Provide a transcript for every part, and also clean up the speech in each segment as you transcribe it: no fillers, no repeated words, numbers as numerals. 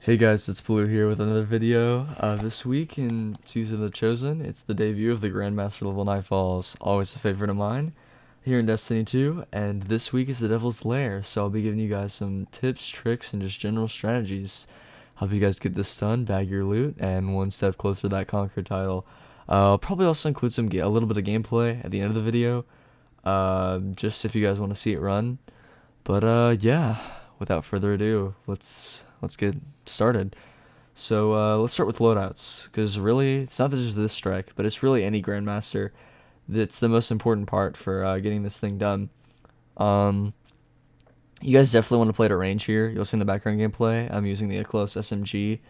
Hey guys, it's Blue here with another video. This week in Season of the Chosen, it's the debut of the Grandmaster level Nightfalls, always a favorite of mine, here in Destiny 2, and this week is the Devil's Lair, so I'll be giving you guys some tips, tricks, and just general strategies. Help you guys get this done, bag your loot, and one step closer to that Conquer title. I'll probably also include a little bit of gameplay at the end of the video, just if you guys want to see it run. But yeah, without further ado, let's get started. So let's start with loadouts, because really, it's not just this strike, but it's really any Grandmaster that's the most important part for getting this thing done. Um, you guys definitely want to play at a range here. You'll see in the background gameplay, I'm using the close SMG.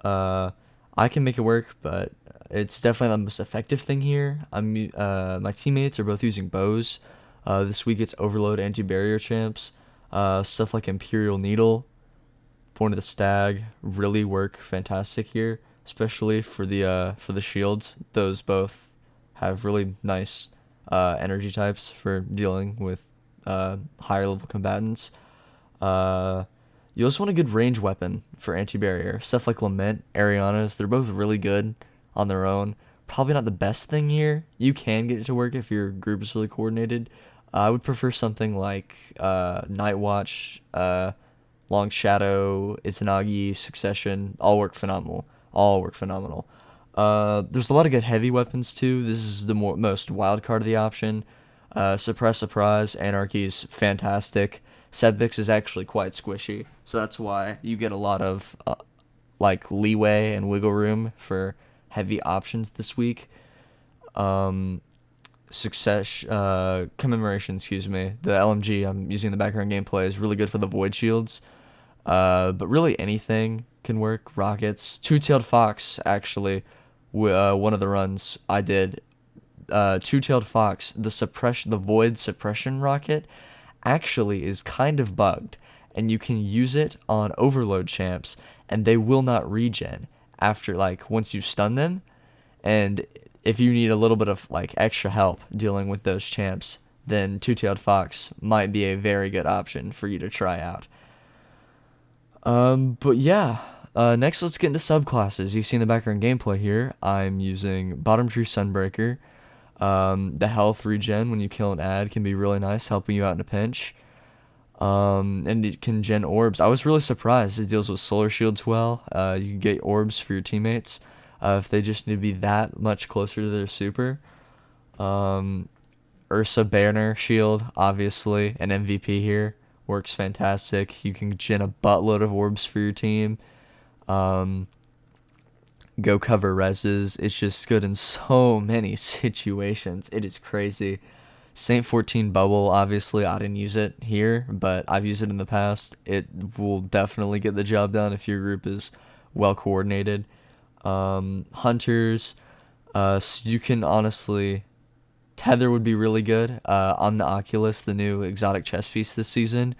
Uh, I can make it work, but it's definitely the most effective thing here. My teammates are both using bows. This week it's Overload anti-barrier champs. Stuff like Imperial Needle, Point of the Stag really work fantastic here, especially for the shields. Those both have really nice energy types for dealing with higher level combatants. Uh, you also want a good range weapon for anti-barrier. Stuff like Lament, Ariana's, they're both really good on their own. Probably not the best thing here. You can get it to work if your group is really coordinated. I would prefer something like Night Watch, Long Shadow, Izanagi, Succession. All work phenomenal. All work phenomenal. There's a lot of good heavy weapons too. This is the most wild card of the option. Suppress Surprise, Anarchy is fantastic. Sebix is actually quite squishy, so that's why you get a lot of like leeway and wiggle room for heavy options this week. Um, Commemoration, excuse me. The LMG I'm using in the background gameplay is really good for the void shields. But really anything can work. Rockets, Two-Tailed Fox actually, one of the runs I did. Two-Tailed Fox, the void suppression rocket, actually is kind of bugged, and you can use it on overload champs, and they will not regen after once you stun them. And if you need a little bit of extra help dealing with those champs, then Two-Tailed Fox might be a very good option for you to try out. But yeah, next let's get into subclasses. You see in the background gameplay here, I'm using Bottom Tree Sunbreaker. The health regen when you kill an ad can be really nice, helping you out in a pinch. And it can gen orbs. I was really surprised. It deals with solar shields well. You can get orbs for your teammates if they just need to be that much closer to their super. Ursa Banner shield, obviously, an MVP here. Works fantastic. You can gen a buttload of orbs for your team. Go cover reses. It's just good in so many situations. It is crazy. Saint 14 bubble, obviously I didn't use it here, but I've used it in the past. It will definitely get the job done if your group is well coordinated. Hunters, so you can honestly, Tether would be really good. On the Oculus, the new exotic chess piece this season,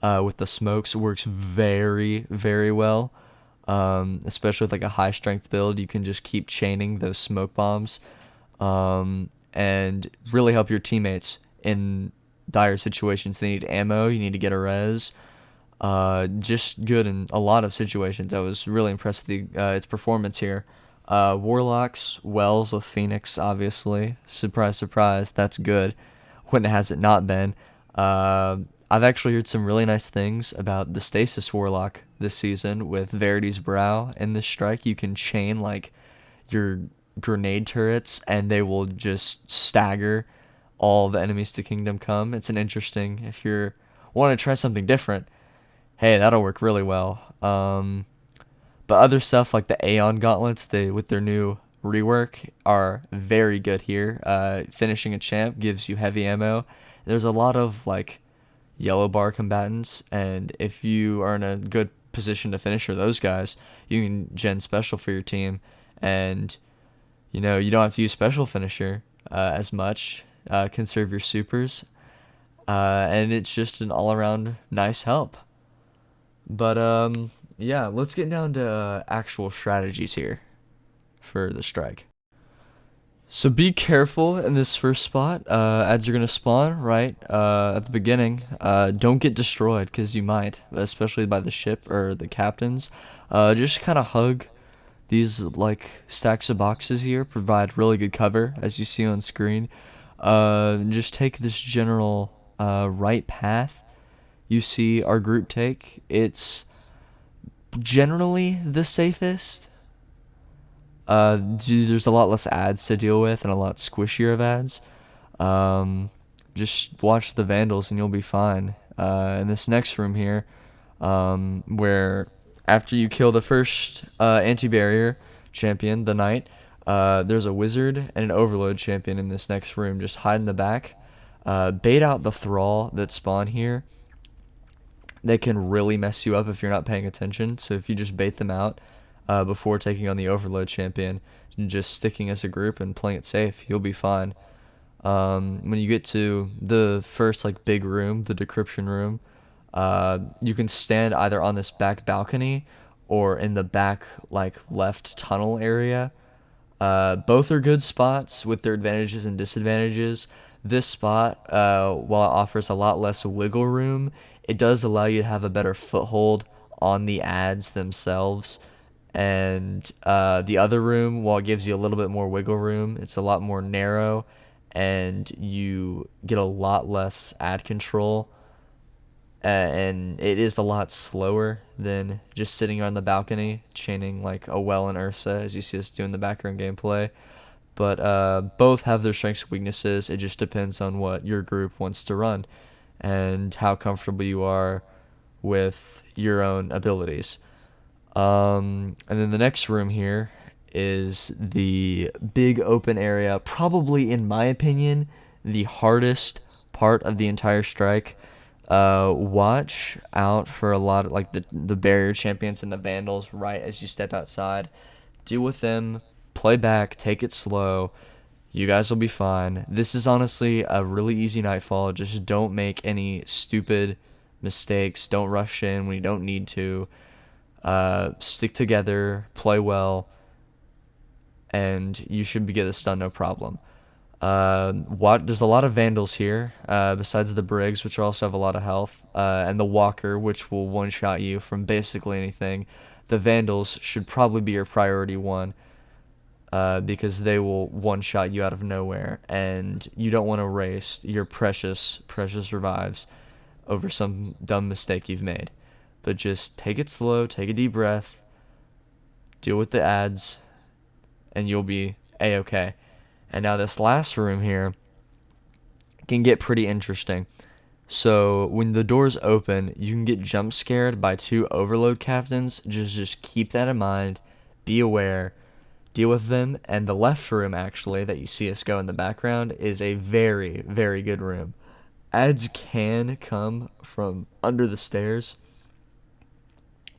with the smokes, works very, very well. Especially with a high strength build, you can just keep chaining those smoke bombs, and really help your teammates in dire situations. They need ammo, you need to get a res. Just good in a lot of situations. I was really impressed with its performance here. Warlocks, Wells with Phoenix, obviously. Surprise, surprise, that's good. When has it not been? I've actually heard some really nice things about the Stasis Warlock this season with Verity's Brow in this strike. You can chain your grenade turrets and they will just stagger all the enemies to Kingdom Come. It's an interesting, if you want to try something different, hey, that'll work really well. But other stuff like the Aeon Gauntlets, with their new rework, are very good here. Finishing a champ gives you heavy ammo. There's a lot of yellow bar combatants, and if you are in a good position to finish those guys, you can gen special for your team, and you don't have to use special finisher as much. Conserve your supers, and it's just an all-around nice help. But yeah, let's get down to actual strategies here for the strike. So be careful in this first spot. Ads are gonna spawn right at the beginning. Don't get destroyed because you might, especially by the ship or the captains. Just kind of hug these like stacks of boxes here. Provide really good cover as you see on screen. Just take this general right path. You see our group take. It's generally the safest. There's a lot less ads to deal with and a lot squishier of ads. Um, just watch the Vandals and you'll be fine. In this next room here, where after you kill the first anti-barrier champion, the Knight, there's a Wizard and an Overload champion in this next room. Just hide in the back. Bait out the Thrall that spawn here. They can really mess you up if you're not paying attention. So if you just bait them out before taking on the Overload champion and just sticking as a group and playing it safe, you'll be fine. When you get to the first like big room, the Decryption Room, you can stand either on this back balcony or in the back like left tunnel area. Both are good spots with their advantages and disadvantages. This spot, while it offers a lot less wiggle room, it does allow you to have a better foothold on the ads themselves. And the other room, while it gives you a little bit more wiggle room, it's a lot more narrow, and you get a lot less ad control. And it is a lot slower than just sitting on the balcony chaining like a well and Ursa, as you see us do in the background gameplay. But both have their strengths and weaknesses. It just depends on what your group wants to run and how comfortable you are with your own abilities. And then the next room here is the big open area, probably in my opinion, the hardest part of the entire strike. Watch out for a lot of like the barrier champions and the Vandals right as you step outside. Deal with them, play back, take it slow. You guys will be fine. This is honestly a really easy Nightfall. Just don't make any stupid mistakes. Don't rush in when you don't need to. Stick together, play well, and you should get this done no problem. There's a lot of Vandals here, besides the Briggs, which also have a lot of health, and the Walker, which will one-shot you from basically anything. The Vandals should probably be your priority one, because they will one-shot you out of nowhere, and you don't want to waste your precious, precious revives over some dumb mistake you've made. But just take it slow, take a deep breath, deal with the ads, and you'll be A-okay. And now this last room here can get pretty interesting. So when the doors open, you can get jump scared by two Overload captains. Just keep that in mind. Be aware. Deal with them. And the left room, actually, that you see us go in the background, is a very, very good room. Ads can come from under the stairs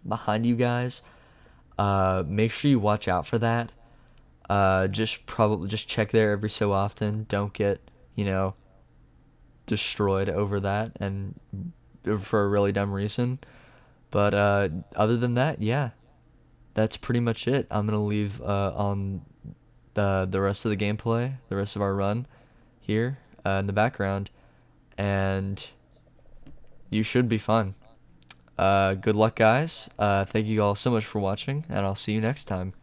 behind you guys. Make sure you watch out for that. Just check there every so often. Don't get, destroyed over that and for a really dumb reason. But other than that, yeah, that's pretty much it. I'm gonna leave on the rest of the gameplay, the rest of our run here in the background, and you should be fine. Good luck, guys. Thank you all so much for watching, and I'll see you next time.